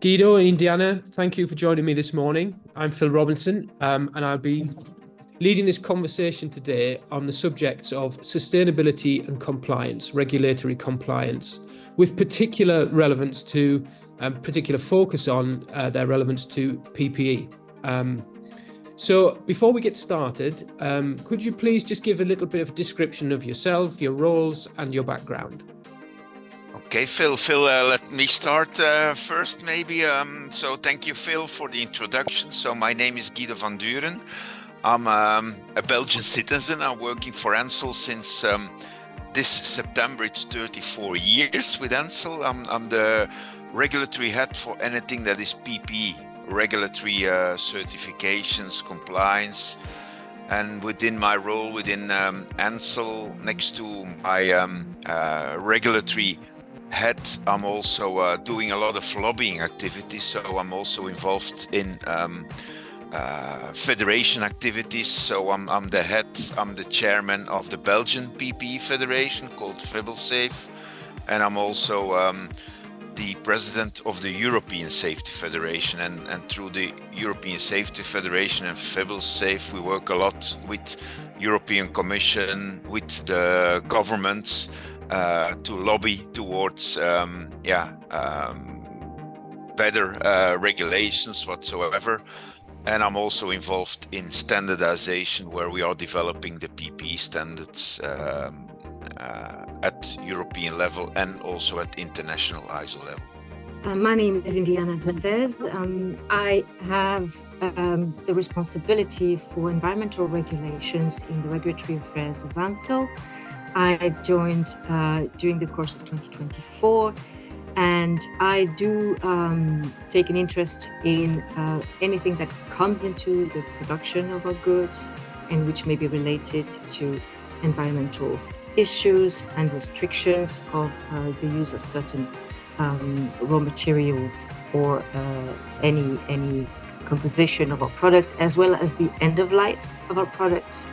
Guido and Indiana, thank you for joining me this morning. I'm Phil Robinson, and I'll be leading this conversation today on the subjects of sustainability and compliance, regulatory compliance, with particular relevance to, particular focus on their relevance to PPE. So before we get started, could you please just give a little bit of description of yourself, your roles, and your background? Okay, Phil, let me start first maybe. So thank you, Phil, for the introduction. So my name is Guido van Duren. I'm a Belgian citizen. I'm working for Ansel since this September. It's 34 years with Ansel. I'm the regulatory head for anything that is PPE, regulatory certifications, compliance. And within my role within Ansel, next to my regulatory head, I'm also doing a lot of lobbying activities. So I'm also involved in federation activities. So I'm the head, I'm the chairman of the Belgian PPE Federation called FibelSafe. And I'm also the president of the European Safety Federation. And through the European Safety Federation and FibelSafe, we work a lot with European Commission, with the governments, to lobby towards better regulations whatsoever. And I'm also involved in standardization, where we are developing the PPE standards at European level and also at international ISO level. My name is Indiana Seze. I have the responsibility for environmental regulations in the regulatory affairs of Ansel. I joined during the course of 2024, and I do take an interest in anything that comes into the production of our goods and which may be related to environmental issues and restrictions of the use of certain raw materials or any composition of our products, as well as the end of life of our products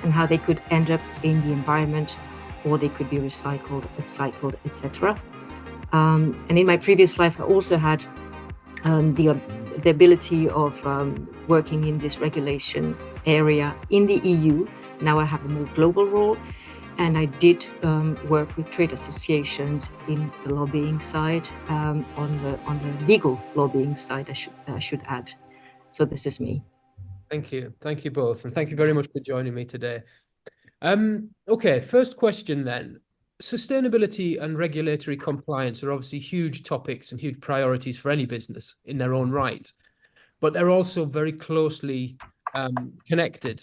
and how they could end up in the environment, or they could be recycled, upcycled, etc. And in my previous life, I also had the ability of working in this regulation area in the EU. Now I have a more global role, and I did work with trade associations in the lobbying side, on the legal lobbying side, I should add. So this is me. Thank you both, and thank you very much for joining me today. Okay, first question then. Sustainability and regulatory compliance are obviously huge topics and huge priorities for any business in their own right, but they're also very closely connected.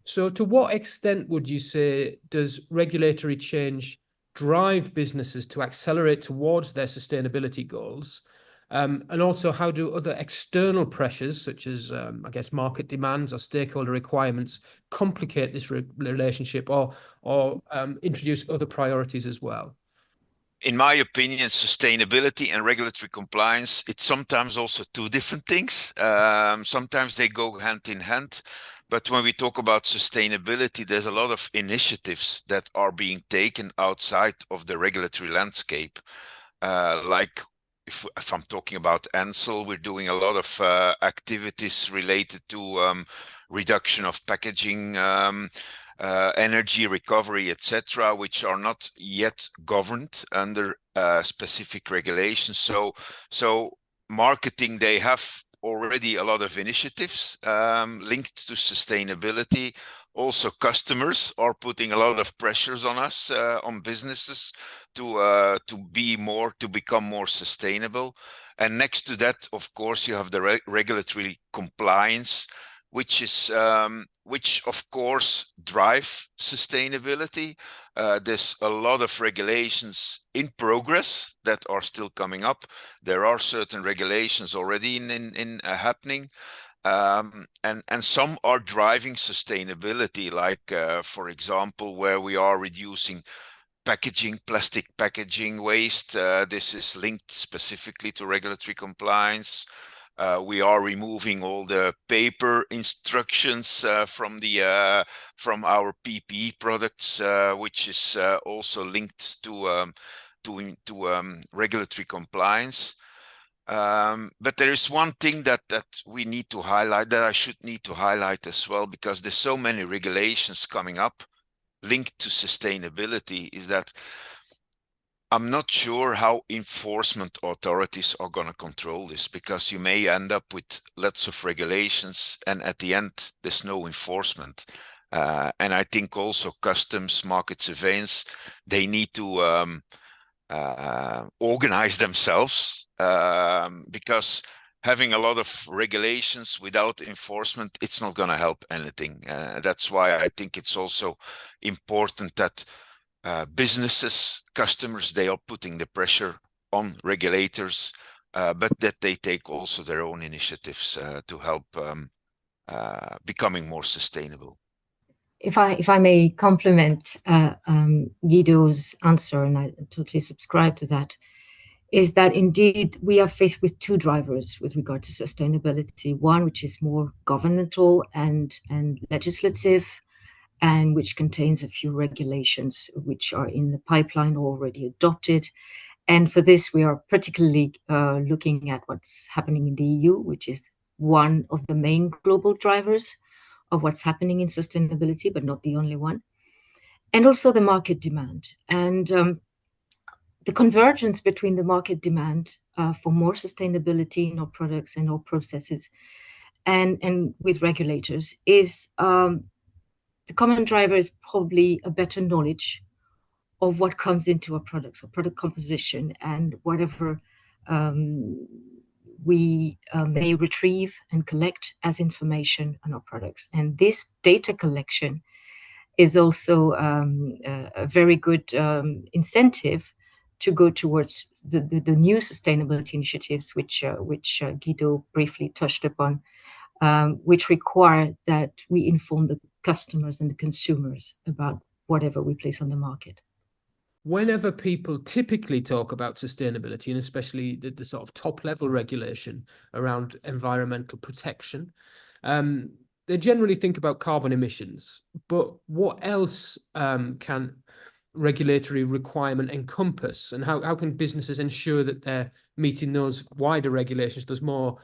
So to what extent would you say does regulatory change drive businesses to accelerate towards their sustainability goals? And also, how do other external pressures, such as, I guess, market demands or stakeholder requirements, complicate this relationship or introduce other priorities as well? In my opinion, sustainability and regulatory compliance, it's sometimes also two different things. Sometimes they go hand in hand. But when we talk about sustainability, there's a lot of initiatives that are being taken outside of the regulatory landscape. Like if I'm talking about Ansel, we're doing a lot of activities related to reduction of packaging, energy recovery, etc., which are not yet governed under specific regulations. So marketing, they have already a lot of initiatives linked to sustainability. Also, customers are putting a lot of pressures on us, on businesses, to become more sustainable. And next to that, of course, you have the regulatory compliance, which of course drive sustainability. There's a lot of regulations in progress that are still coming up. There are certain regulations already in happening, and some are driving sustainability, like for example, where we are reducing plastic packaging waste. This is linked specifically to regulatory compliance. We are removing all the paper instructions from our PPE products, which is also linked to regulatory compliance. But there is one thing that we need to highlight, that I should need to highlight as well, because there's so many regulations coming up linked to sustainability, is that I'm not sure how enforcement authorities are going to control this, because you may end up with lots of regulations and at the end there's no enforcement. And I think also customs, market surveillance, they need to organize themselves, because having a lot of regulations without enforcement, it's not going to help anything. That's why I think it's also important that businesses, customers, they are putting the pressure on regulators, but that they take also their own initiatives to help becoming more sustainable. If I may complement Guido's answer, and I totally subscribe to that, is that indeed we are faced with two drivers with regard to sustainability. One, which is more governmental and legislative, and which contains a few regulations which are in the pipeline or already adopted. And for this, we are particularly looking at what's happening in the EU, which is one of the main global drivers of what's happening in sustainability, but not the only one. And also the market demand. And the convergence between the market demand for more sustainability in our products and our processes and with regulators is the common driver is probably a better knowledge of what comes into our products, or product composition, and whatever we may retrieve and collect as information on our products. And this data collection is also a very good incentive to go towards the new sustainability initiatives, which Guido briefly touched upon, which require that we inform the customers and the consumers about whatever we place on the market. Whenever people typically talk about sustainability, and especially the sort of top level regulation around environmental protection, they generally think about carbon emissions. But what else can regulatory requirement encompass, and how can businesses ensure that they're meeting those wider regulations, those more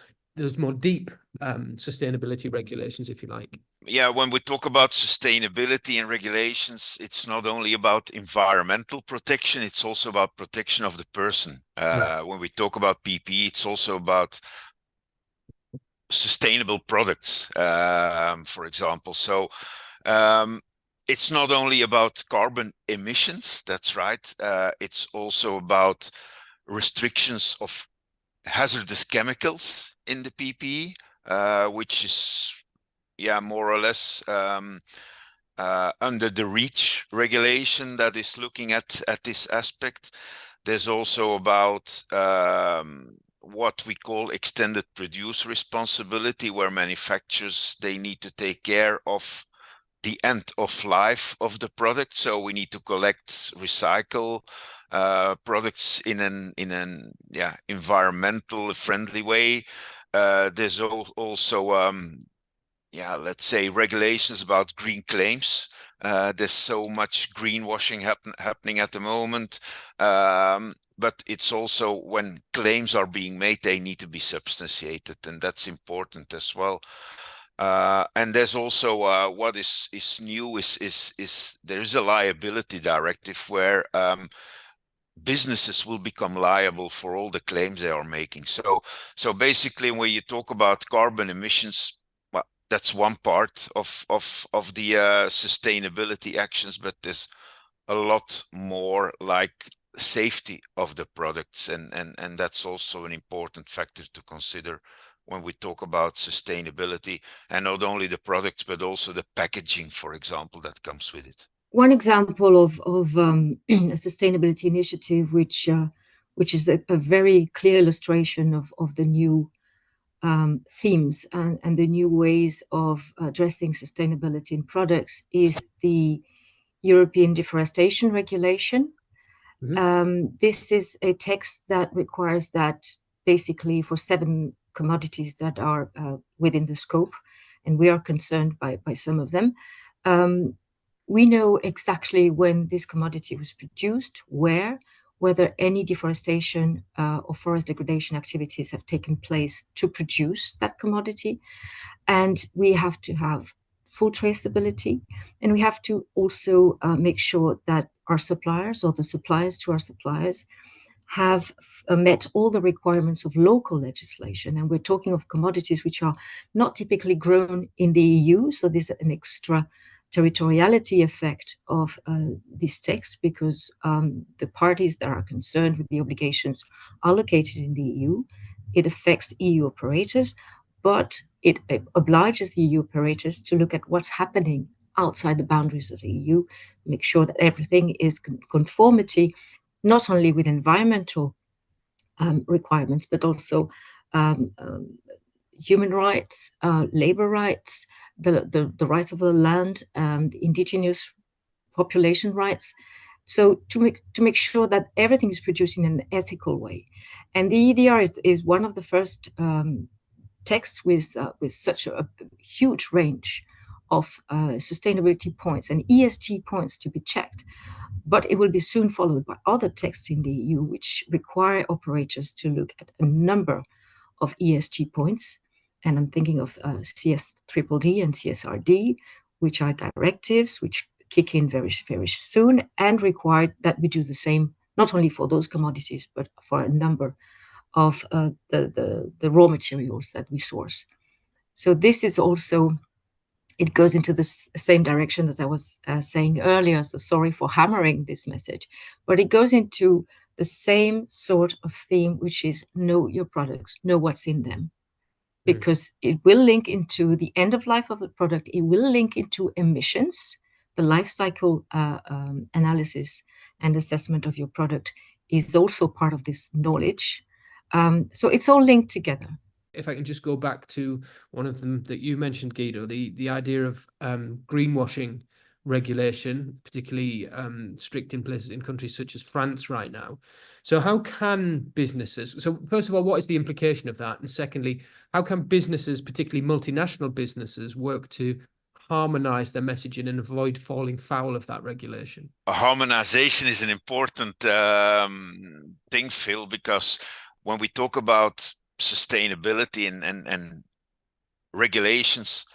deep sustainability regulations, if you like? Yeah, when we talk about sustainability and regulations, it's not only about environmental protection, it's also about protection of the person. Right. When we talk about PPE, it's also about sustainable products, for example. So it's not only about carbon emissions, that's right. It's also about restrictions of hazardous chemicals in the PPE, which is more or less under the REACH regulation that is looking at this aspect. There's also about what we call extended producer responsibility, where manufacturers, they need to take care of the end of life of the product. So we need to collect, recycle products in an environmental friendly way. There's also let's say regulations about green claims. There's so much greenwashing happening at the moment, but it's also when claims are being made, they need to be substantiated, and that's important as well. And there's also what is new is there is a liability directive where businesses will become liable for all the claims they are making. So basically, when you talk about carbon emissions, that's one part of the sustainability actions, but there's a lot more, like safety of the products, and that's also an important factor to consider when we talk about sustainability, and not only the products but also the packaging, for example, that comes with it. One example of a sustainability initiative, which is a very clear illustration of the new themes and the new ways of addressing sustainability in products, is the European Deforestation Regulation. Mm-hmm. This is a text that requires that basically for 7 commodities that are within the scope, and we are concerned by some of them. We know exactly when this commodity was produced, where, whether any deforestation or forest degradation activities have taken place to produce that commodity. And we have to have full traceability. And we have to also make sure that our suppliers or the suppliers to our suppliers have met all the requirements of local legislation. And we're talking of commodities which are not typically grown in the EU. So there's an extra territoriality effect of this text, because the parties that are concerned with the obligations are located in the EU. It affects EU operators, but it obliges the EU operators to look at what's happening outside the boundaries of the EU, make sure that everything is conformity, not only with environmental requirements, but also human rights, labor rights, the rights of the land, the indigenous population rights. So to make sure that everything is produced in an ethical way. And the EDR is one of the first texts with such a huge range of sustainability points and ESG points to be checked. But it will be soon followed by other texts in the EU which require operators to look at a number of ESG points. And I'm thinking of CSDDD and CSRD, which are directives which kick in very, very soon and require that we do the same, not only for those commodities, but for a number of the raw materials that we source. So this is also, it goes into the same direction as I was saying earlier, so sorry for hammering this message, but it goes into the same sort of theme, which is know your products, know what's in them, because it will link into the end of life of the product, it will link into emissions, the life cycle analysis and assessment of your product is also part of this knowledge. So it's all linked together. If I can just go back to one of them that you mentioned, Guido, the idea of greenwashing regulation, particularly strict in places in countries such as France right now. So how can businesses, so first of all, what is the implication of that? And secondly, how can businesses, particularly multinational businesses, work to harmonize their messaging and avoid falling foul of that regulation? Harmonization is an important thing, Phil, because when we talk about sustainability and regulations,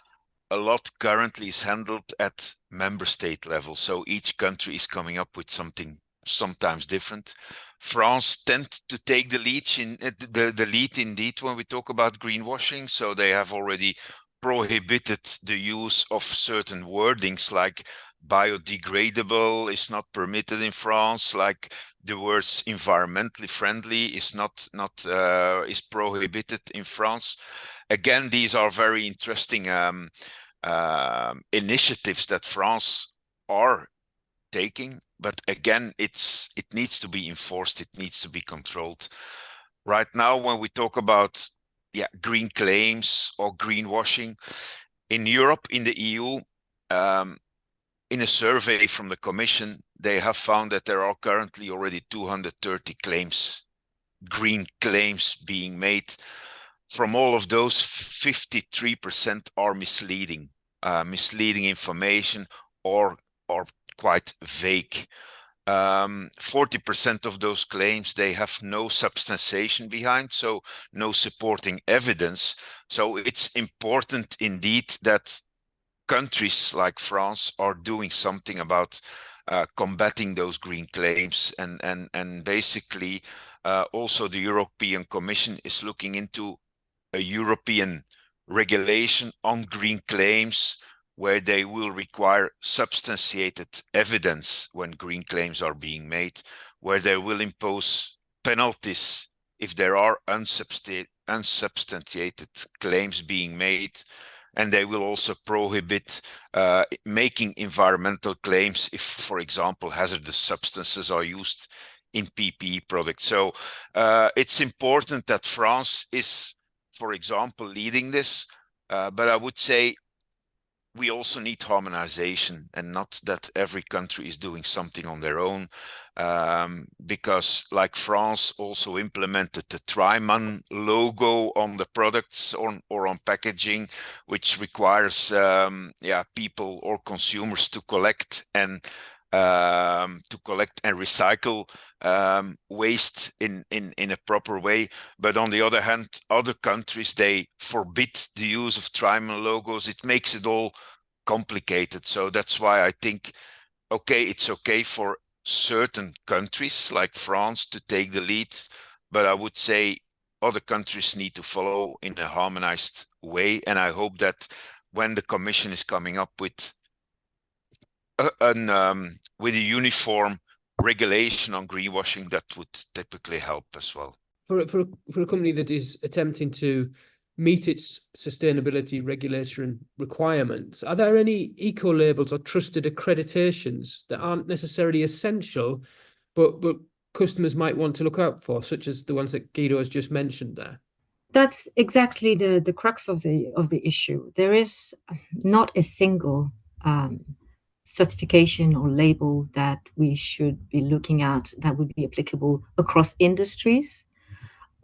a lot currently is handled at member state level. So each country is coming up with something sometimes different. France tends to take the lead indeed when we talk about greenwashing. So they have already prohibited the use of certain wordings, like biodegradable is not permitted in France, like the words environmentally friendly is is prohibited in France. Again, these are very interesting initiatives that France are taking, but again, it needs to be enforced, it needs to be controlled. Right now, when we talk about green claims or greenwashing in Europe, in the EU, in a survey from the Commission, they have found that there are currently already 230 claims, green claims being made. From all of those, 53% are misleading information or quite vague. 40% of those claims, they have no substantiation behind, so no supporting evidence. So it's important indeed that countries like France are doing something about combating those green claims, and basically also the European Commission is looking into a European regulation on green claims where they will require substantiated evidence when green claims are being made, where they will impose penalties if there are unsubstantiated claims being made, and they will also prohibit making environmental claims if, for example, hazardous substances are used in PPE products. So it's important that France is, for example, leading this, but I would say we also need harmonization, and not that every country is doing something on their own, because like France also implemented the Triman logo on the products or on packaging, which requires people or consumers to collect and to collect and recycle waste in a proper way. But on the other hand, other countries, they forbid the use of Trimon logos. It makes it all complicated. So that's why I think, okay, it's okay for certain countries like France to take the lead, but I would say other countries need to follow in a harmonized way. And I hope that when the Commission is coming up with a uniform regulation on greenwashing, that would typically help as well. For a company that is attempting to meet its sustainability regulatory requirements, are there any eco labels or trusted accreditations that aren't necessarily essential, but customers might want to look out for, such as the ones that Guido has just mentioned there? That's exactly the crux of the issue. There is not a single certification or label that we should be looking at that would be applicable across industries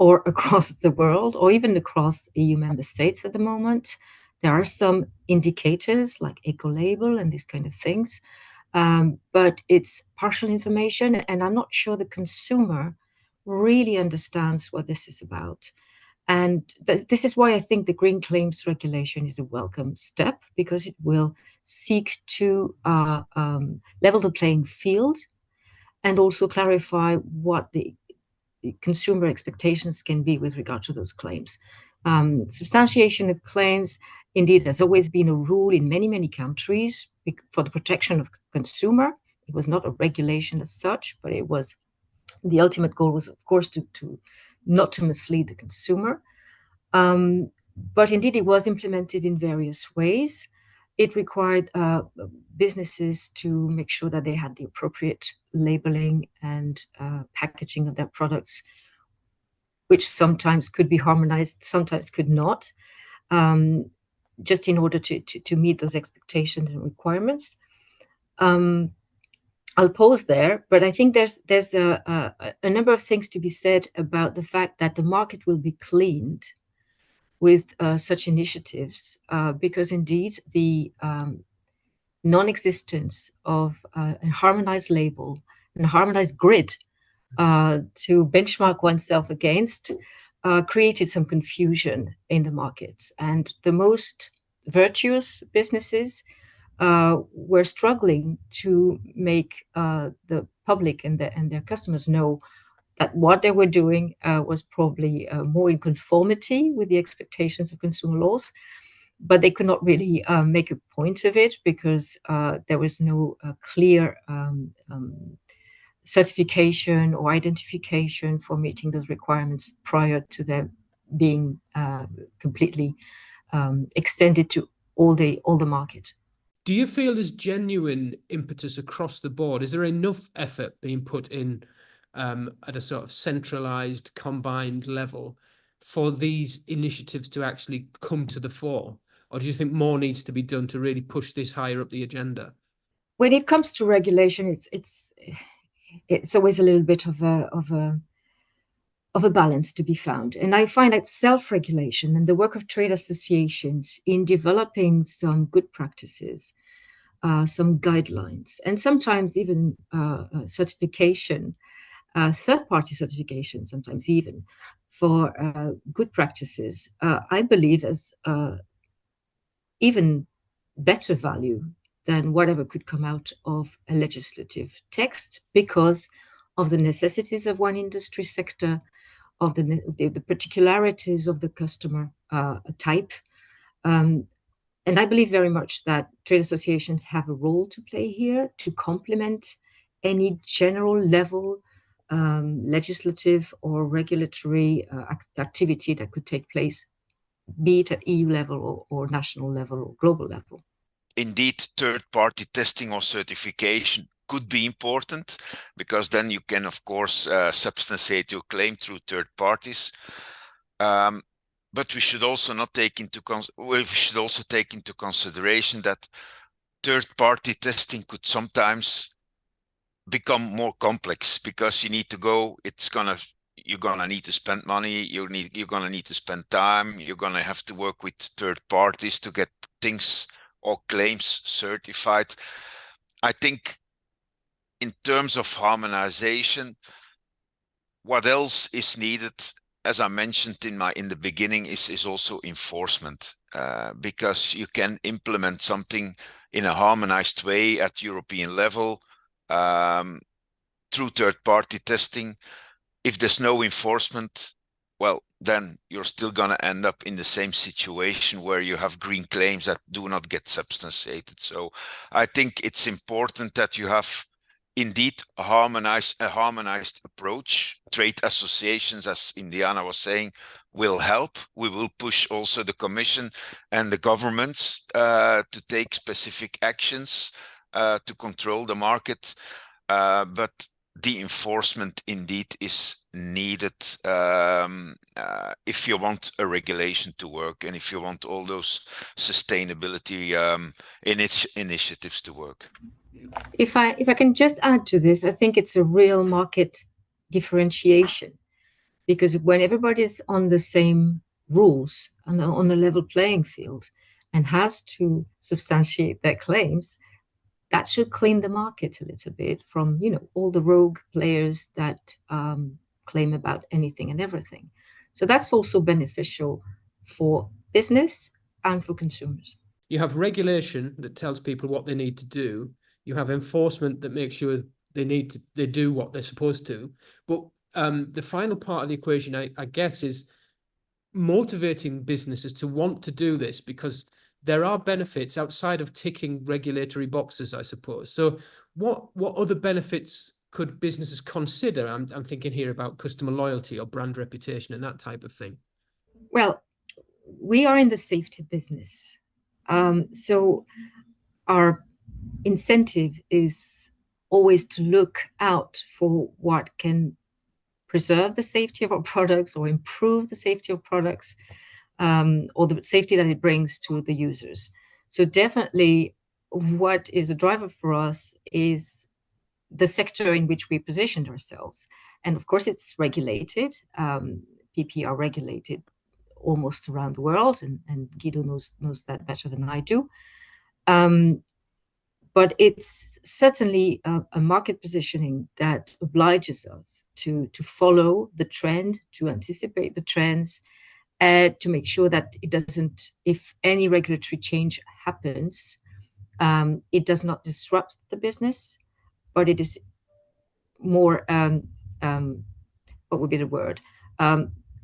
or across the world, or even across EU member states at the moment. There are some indicators like eco-label and these kind of things, but it's partial information, and I'm not sure the consumer really understands what this is about. And this is why I think the Green Claims Regulation is a welcome step, because it will seek to level the playing field and also clarify what the consumer expectations can be with regard to those claims. Substantiation of claims, indeed, has always been a rule in many, many countries for the protection of consumer. It was not a regulation as such, but it was the ultimate goal was, of course, to not to mislead the consumer. But indeed, it was implemented in various ways. It required businesses to make sure that they had the appropriate labeling and packaging of their products, which sometimes could be harmonized, sometimes could not, just in order to meet those expectations and requirements. I'll pause there, but I think there's a number of things to be said about the fact that the market will be cleaned with such initiatives, because indeed the non-existence of a harmonized label and a harmonized grid to benchmark oneself against created some confusion in the markets. And the most virtuous businesses were struggling to make the public and their customers know that what they were doing was probably more in conformity with the expectations of consumer laws, but they could not really make a point of it because there was no clear certification or identification for meeting those requirements prior to them being completely extended to all the market. Do you feel there's genuine impetus across the board? Is there enough effort being put in at a sort of centralized, combined level for these initiatives to actually come to the fore? Or do you think more needs to be done to really push this higher up the agenda? When it comes to regulation, it's always a little bit of a balance to be found. And I find that self-regulation and the work of trade associations in developing some good practices, some guidelines, and sometimes even certification, third-party certification, sometimes even for good practices, I believe as even better value than whatever could come out of a legislative text, because of the necessities of one industry sector, of the particularities of the customer type. And I believe very much that trade associations have a role to play here to complement any general level legislative or regulatory activity that could take place, be it at EU level or national level or global level. Indeed, third-party testing or certification could be important, because then you can, of course, substantiate your claim through third parties. But we should also not take into consideration that third-party testing could sometimes become more complex, because you need to go. You're gonna need to spend money. You're gonna need to spend time. You're gonna have to work with third parties to get things or claims certified. I think in terms of harmonization, what else is needed, as I mentioned in the beginning, is also enforcement, because you can implement something in a harmonized way at European level through third-party testing. If there's no enforcement, well, then you're still going to end up in the same situation where you have green claims that do not get substantiated. So I think it's important that you have indeed a harmonized approach. Trade associations, as Indiana was saying, will help. We will push also the Commission and the governments to take specific actions to control the market. But the enforcement indeed is needed if you want a regulation to work and if you want all those sustainability initiatives to work. If I can just add to this, I think it's a real market differentiation, because when everybody's on the same rules and on a level playing field and has to substantiate their claims, that should clean the market a little bit from, all the rogue players that claim about anything and everything. So that's also beneficial for business and for consumers. You have regulation that tells people what they need to do. You have enforcement that makes sure they do what they're supposed to. But the final part of the equation, I guess, is motivating businesses to want to do this, because there are benefits outside of ticking regulatory boxes, I suppose. So what other benefits could businesses consider? I'm thinking here about customer loyalty or brand reputation and that type of thing. Well, we are in the safety business. So our incentive is always to look out for what can preserve the safety of our products or improve the safety of products, or the safety that it brings to the users. So definitely what is a driver for us is the sector in which we positioned ourselves. And of course, it's regulated. PP are regulated almost around the world, and Guido knows that better than I do. But it's certainly a market positioning that obliges us to follow the trend, to anticipate the trends, to make sure that it doesn't, if any regulatory change happens, it does not disrupt the business, but it is more, what would be the word?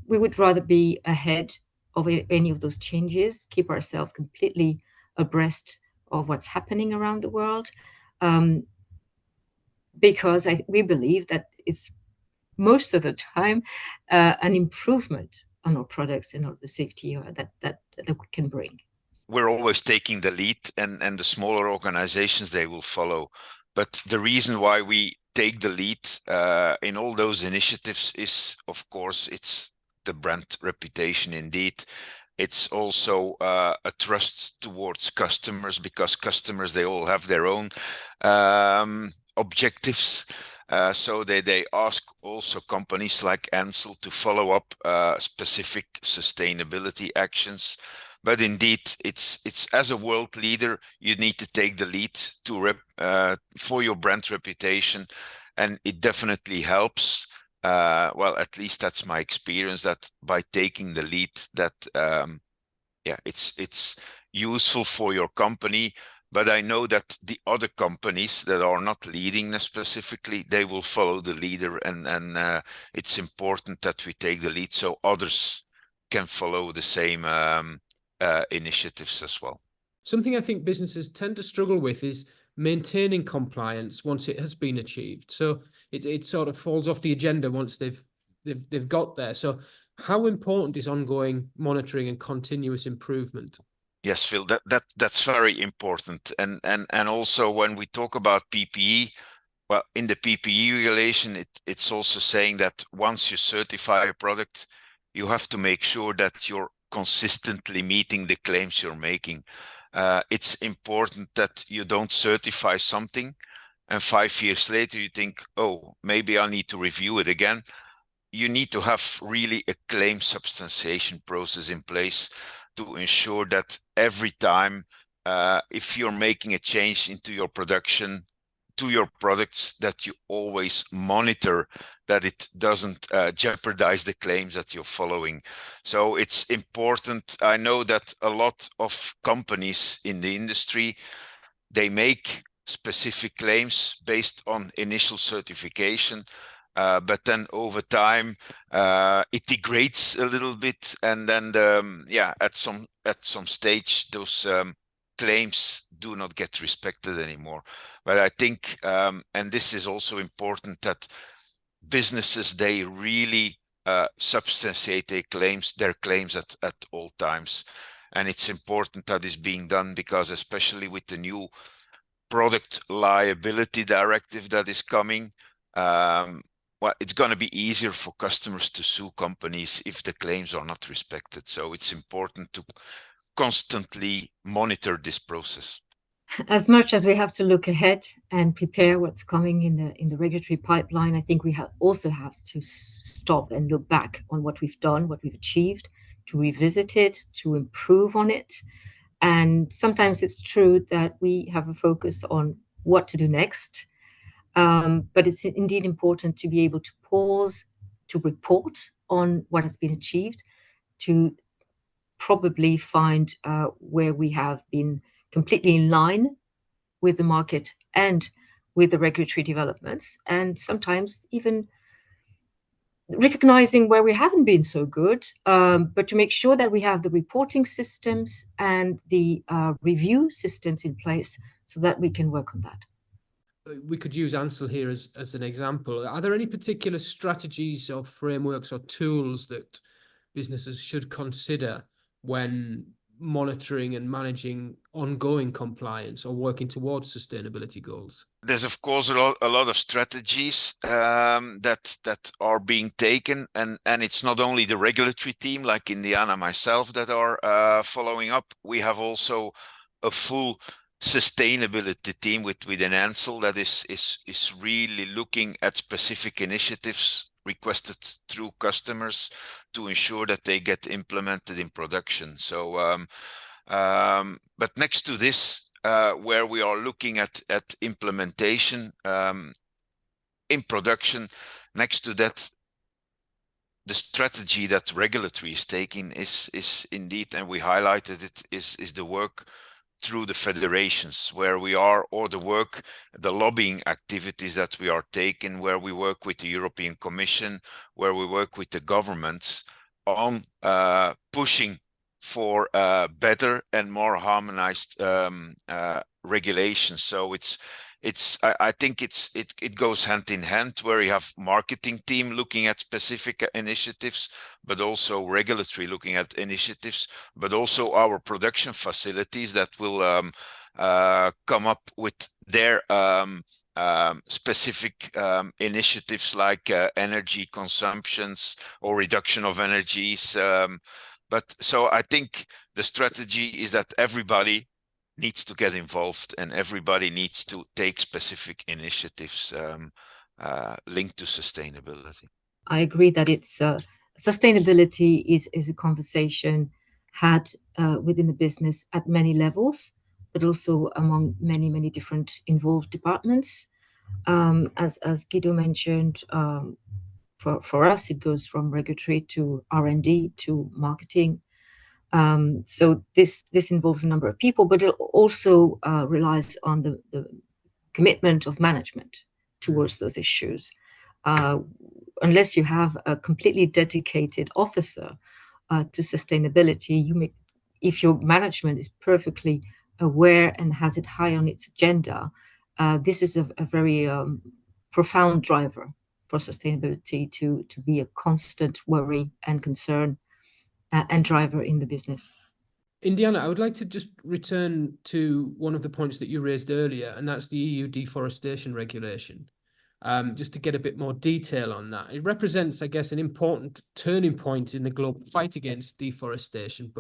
We would rather be ahead of any of those changes, keep ourselves completely abreast of what's happening around the world, because we believe that it's most of the time an improvement on our products and the safety that we can bring. We're always taking the lead, and the smaller organizations, they will follow. But the reason why we take the lead in all those initiatives is, of course, it's the brand reputation indeed. It's also a trust towards customers, because customers, they all have their own objectives. So they ask also companies like Ansel to follow up specific sustainability actions. But indeed, it's as a world leader, you need to take the lead for your brand reputation, and it definitely helps. Well, at least that's my experience, that by taking the lead, that it's useful for your company. But I know that the other companies that are not leading specifically, they will follow the leader, and it's important that we take the lead so others can follow the same initiatives as well. Something I think businesses tend to struggle with is maintaining compliance once it has been achieved. So it sort of falls off the agenda once they've got there. So how important is ongoing monitoring and continuous improvement? Yes, Phil, that's very important. And also when we talk about PPE, well, in the PPE regulation, it's also saying that once you certify a product, you have to make sure that you're consistently meeting the claims you're making. It's important that you don't certify something and 5 years later you think, oh, maybe I need to review it again. You need to have really a claim substantiation process in place to ensure that every time, if you're making a change into your production, to your products, that you always monitor that it doesn't jeopardize the claims that you're following. So it's important. I know that a lot of companies in the industry, they make specific claims based on initial certification, but then over time it degrades a little bit, and then at some stage those claims do not get respected anymore. But I think, and this is also important, that businesses, they really substantiate their claims at all times. And it's important that is being done, because especially with the new product liability directive that is coming, it's going to be easier for customers to sue companies if the claims are not respected. So it's important to constantly monitor this process. As much as we have to look ahead and prepare what's coming in the regulatory pipeline, I think we also have to stop and look back on what we've done, what we've achieved, to revisit it, to improve on it. And sometimes it's true that we have a focus on what to do next, but it's indeed important to be able to pause, to report on what has been achieved, to probably find where we have been completely in line with the market and with the regulatory developments, and sometimes even recognizing where we haven't been so good, but to make sure that we have the reporting systems and the review systems in place so that we can work on that. We could use Ansel here as an example. Are there any particular strategies or frameworks or tools that businesses should consider when monitoring and managing ongoing compliance or working towards sustainability goals? There's of course a lot of strategies that are being taken, and it's not only the regulatory team like Indiana, myself, that are following up. We have also a full sustainability team within Ansel that is really looking at specific initiatives requested through customers to ensure that they get implemented in production. So but next to this, where we are looking at implementation in production, next to that, the strategy that regulatory is taking is indeed, and we highlighted it, is the work through the federations, where we are, or the lobbying activities that we are taking, where we work with the European Commission, where we work with the governments on pushing for better and more harmonized regulations. So I think it goes hand in hand, where you have marketing team looking at specific initiatives, but also regulatory looking at initiatives, but also our production facilities that will come up with their specific initiatives, like energy consumptions or reduction of energies. But so I think the strategy is that everybody needs to get involved, and everybody needs to take specific initiatives linked to sustainability. I agree that it's sustainability is a conversation had within the business at many levels, but also among many different involved departments. As Guido mentioned, for us it goes from regulatory to R&D to marketing. So this involves a number of people, but it also relies on the commitment of management towards those issues. Unless you have a completely dedicated officer to sustainability, if your management is perfectly aware and has it high on its agenda, this is a very profound driver for sustainability to be a constant worry and concern and driver in the business. Indiana, I would like to just return to one of the points that you raised earlier, and that's the EU deforestation regulation. Just to get a bit more detail on that. It represents, I guess, an important turning point in the global fight against deforestation.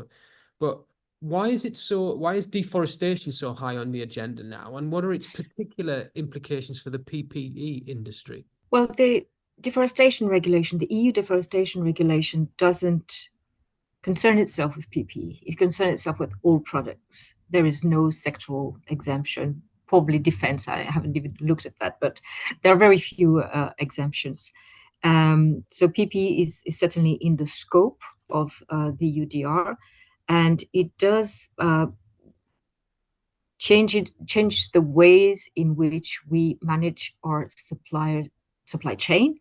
But why is deforestation so high on the agenda now, and what are its particular implications for the PPE industry? Well, the deforestation regulation, the EU deforestation regulation, doesn't concern itself with PPE. It concerns itself with all products. There is no sectoral exemption probably defense. I haven't even looked at that, but there are very few exemptions. So PPE is certainly in the scope of the UDR, and it does change the ways in which we manage our supply chain,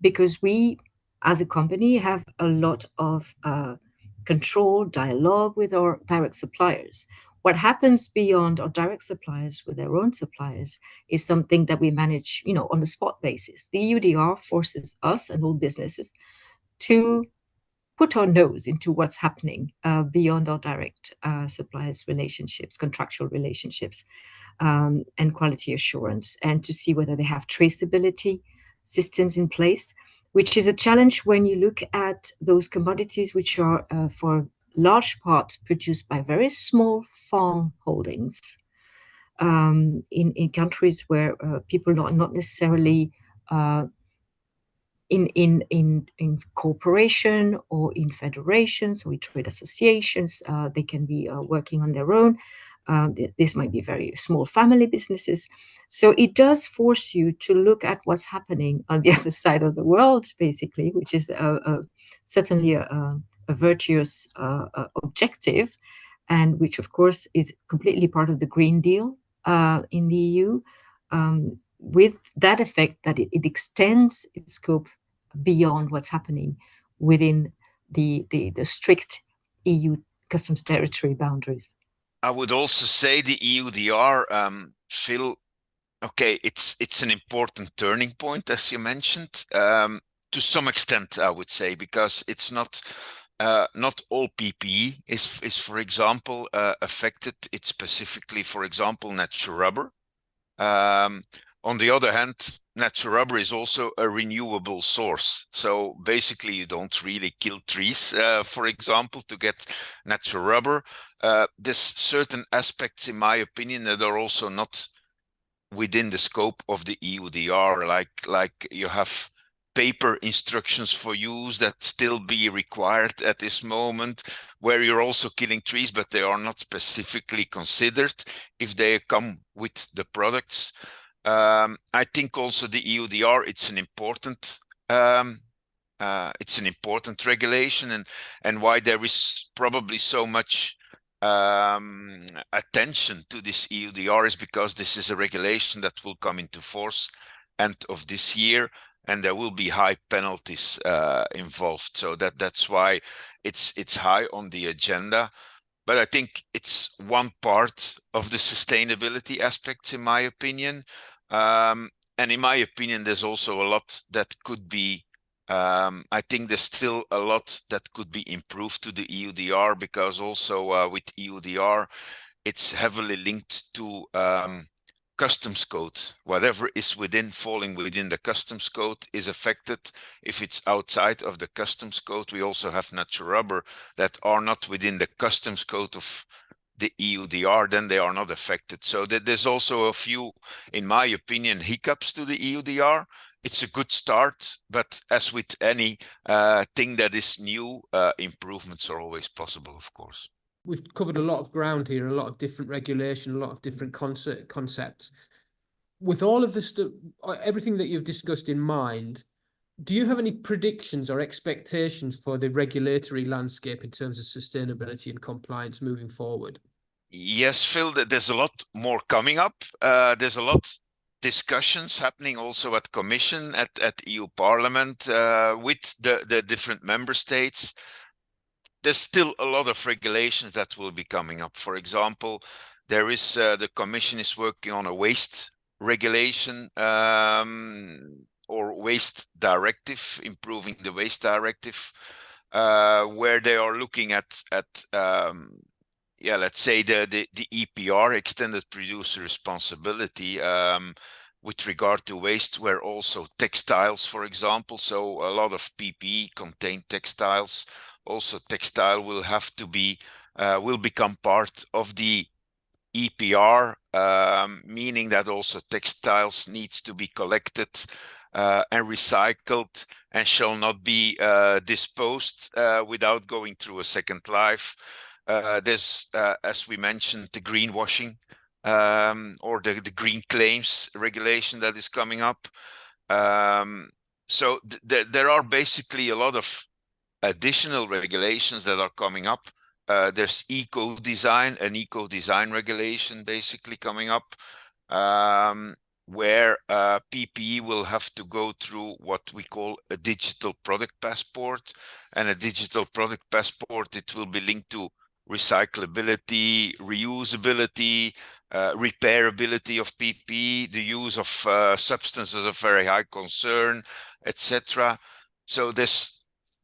because we, as a company, have a lot of control, dialogue with our direct suppliers. What happens beyond our direct suppliers with their own suppliers is something that we manage, on the spot basis. The UDR forces us and all businesses to put our nose into what's happening beyond our direct suppliers relationships, contractual relationships, and quality assurance, and to see whether they have traceability systems in place, which is a challenge when you look at those commodities which are for large part produced by very small farm holdings in countries where people are not necessarily in corporation or in federations or in trade associations. They can be working on their own. This might be very small family businesses. So it does force you to look at what's happening on the other side of the world, basically, which is certainly a virtuous objective, and which, of course, is completely part of the Green Deal in the EU. With that effect that it extends its scope beyond what's happening within the strict EU customs territory boundaries. I would also say the EUDR, Phil, okay, it's an important turning point, as you mentioned, to some extent, I would say, because it's not all PPE is for example, affected. It's specifically, for example, natural rubber. On the other hand, natural rubber is also a renewable source. So basically, you don't really kill trees, for example, to get natural rubber. There's certain aspects, in my opinion, that are also not within the scope of the EUDR, like you have paper instructions for use that still be required at this moment, where you're also killing trees, but they are not specifically considered if they come with the products. I think also the EUDR, it's an important regulation, and why there is probably so much attention to this EUDR is because this is a regulation that will come into force end of this year, and there will be high penalties involved. So that's why it's high on the agenda. But I think it's one part of the sustainability aspects, in my opinion. And in my opinion, there's also a lot that could be, I think there's still a lot that could be improved to the EUDR, because also with EUDR, it's heavily linked to customs code. Whatever is falling within the customs code is affected. If it's outside of the customs code, we also have natural rubber that are not within the customs code of the EUDR, then they are not affected. So there's also a few, in my opinion, hiccups to the EUDR. It's a good start, but as with any thing that is new, improvements are always possible, of course. We've covered a lot of ground here, a lot of different regulation, a lot of different concepts. With all of this, everything that you've discussed in mind, do you have any predictions or expectations for the regulatory landscape in terms of sustainability and compliance moving forward? Yes, Phil, there's a lot more coming up. There's a lot discussions happening also at Commission, at EU Parliament, with the different member states. There's still a lot of regulations that will be coming up. For example, there is the Commission is working on a waste regulation, or waste directive, improving the waste directive, where they are looking at let's say the EPR, extended producer responsibility, with regard to waste, where also textiles, for example, so a lot of PPE contain textiles. Also, textile will have to be will become part of the EPR, meaning that also textiles needs to be collected and recycled, and shall not be disposed without going through a second life. There's, as we mentioned, the greenwashing or the green claims regulation that is coming up. So there are basically a lot of additional regulations that are coming up. There's eco-design, an eco-design regulation basically coming up, where PPE will have to go through what we call a digital product passport. And a digital product passport, it will be linked to recyclability, reusability, repairability of PPE, the use of substances of very high concern, etc. So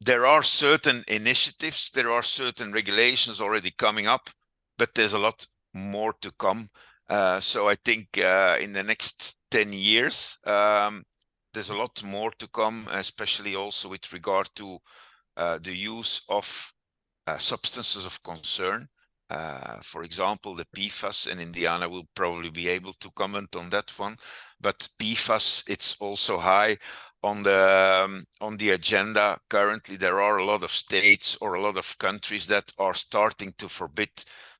there are certain initiatives, there are certain regulations already coming up, but there's a lot more to come. So I think in the next 10 years, there's a lot more to come, especially also with regard to the use of substances of concern. For example, the PFAS, and Indiana will probably be able to comment on that one. But PFAS, it's also high on the agenda. Currently, there are a lot of states or a lot of countries that are starting to forbid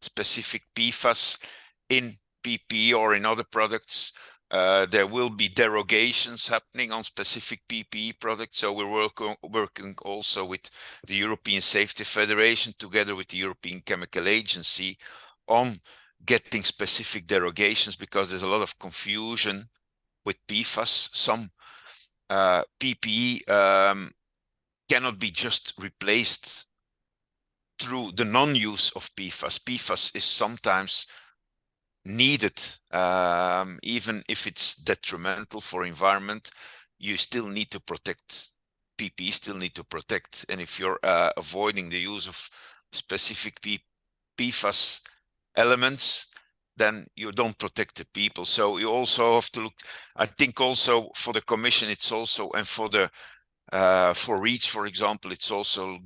specific PFAS in PPE or in other products. There will be derogations happening on specific PPE products. So we're working also with the European Safety Federation together with the European Chemical Agency on getting specific derogations, because there's a lot of confusion with PFAS. Some PPE cannot be just replaced through the non-use of PFAS. PFAS is sometimes needed, even if it's detrimental for environment. You still need to protect. PPE still need to protect, and if you're avoiding the use of specific PFAS elements, then you don't protect the people. So you also have to look, I think also for the Commission, it's also, and for the for REACH, for example, it's also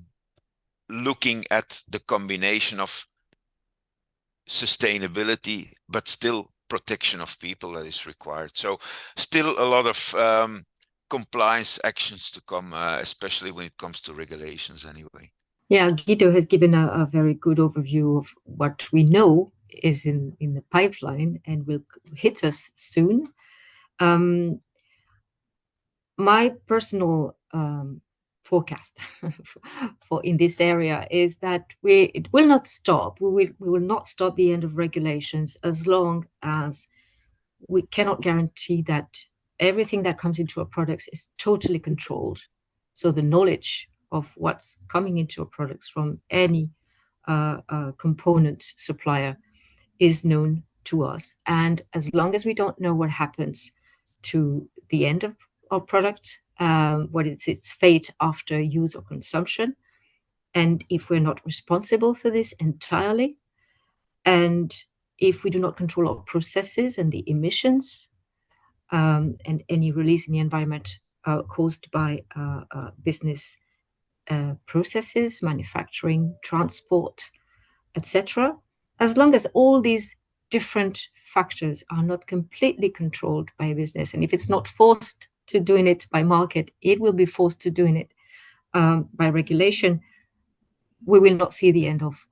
looking at the combination of sustainability, but still protection of people that is required. So still a lot of compliance actions to come, especially when it comes to regulations anyway. Yeah, Guido has given a very good overview of what we know is in the pipeline and will hit us soon. My personal forecast for in this area is that it will not stop. We will not stop the end of regulations as long as we cannot guarantee that everything that comes into our products is totally controlled. So the knowledge of what's coming into our products from any component supplier is known to us. And as long as we don't know what happens to the end of our product, what is its fate after use or consumption, and if we're not responsible for this entirely, and if we do not control our processes and the emissions and any release in the environment caused by business processes, manufacturing, transport, etc., as long as all these different factors are not completely controlled by a business, and if it's not forced to doing it by market, it will be forced to doing it by regulation, we will not see the end of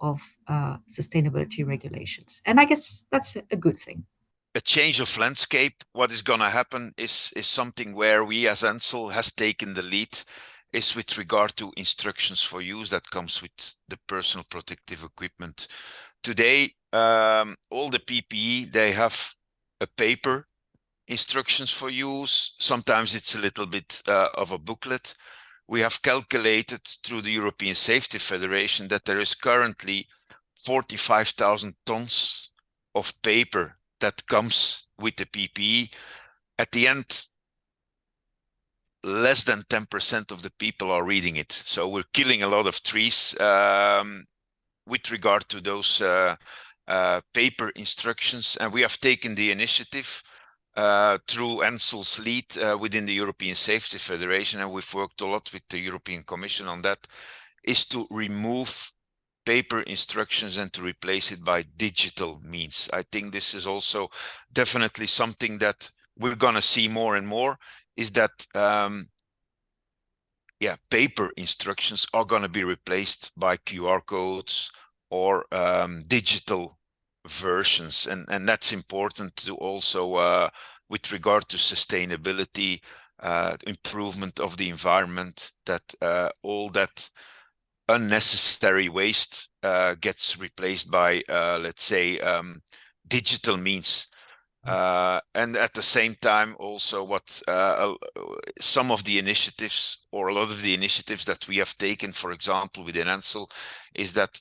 sustainability regulations. And I guess that's a good thing. A change of landscape, what is going to happen is something where we as Ansel has taken the lead, is with regard to instructions for use that comes with the personal protective equipment. Today, all the PPE, they have a paper instructions for use. Sometimes it's a little bit of a booklet. We have calculated through the European Safety Federation that there is currently 45,000 tons of paper that comes with the PPE. At the end, less than 10% of the people are reading it. So we're killing a lot of trees with regard to those paper instructions. And we have taken the initiative through Ansel's lead within the European Safety Federation, and we've worked a lot with the European Commission on that, is to remove paper instructions and to replace it by digital means. I think this is also definitely something that we're going to see more and more, is that paper instructions are going to be replaced by QR codes or digital versions, and that's important to also with regard to sustainability, improvement of the environment, that all that unnecessary waste gets replaced by let's say digital means. And at the same time, also what some of the initiatives, or a lot of the initiatives that we have taken, for example, within Ansel, is that,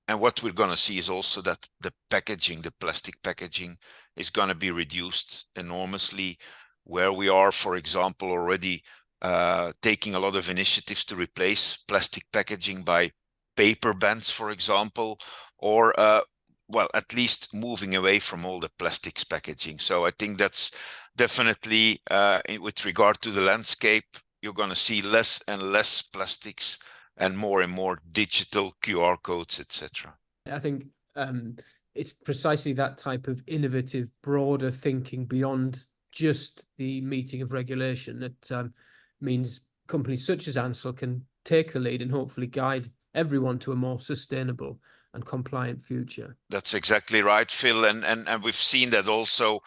and what we're going to see is also that the packaging, the plastic packaging, is going to be reduced enormously, where we are, for example, already taking a lot of initiatives to replace plastic packaging by paper bands, for example, or well, at least moving away from all the plastics packaging. So I think that's definitely, with regard to the landscape, you're going to see less and less plastics and more digital QR codes, etc. I think it's precisely that type of innovative, broader thinking beyond just the meeting of regulation that means companies such as Ansel can take the lead and hopefully guide everyone to a more sustainable and compliant future. That's exactly right, Phil. And we've seen that also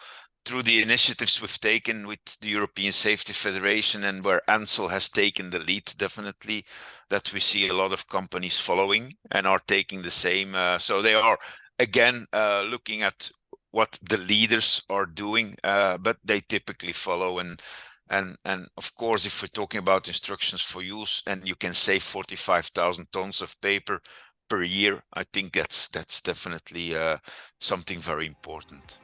through the initiatives we've taken with the European Safety Federation, and where Ansel has taken the lead, definitely, that we see a lot of companies following and are taking the same. So they are, again, looking at what the leaders are doing, but they typically follow. And of course, if we're talking about instructions for use, and you can save 45,000 tons of paper per year, I think that's definitely something very important.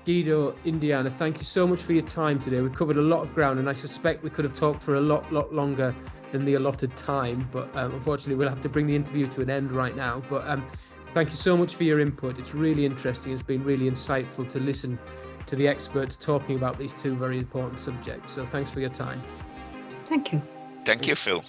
Guido, Indiana, thank you so much for your time today. We've covered a lot of ground, and I suspect we could have talked for a lot longer than the allotted time, but unfortunately we'll have to bring the interview to an end right now. But thank you so much for your input. It's really interesting. It's been really insightful to listen to the experts talking about these two very important subjects. So thanks for your time. Thank you. Thank you, Phil.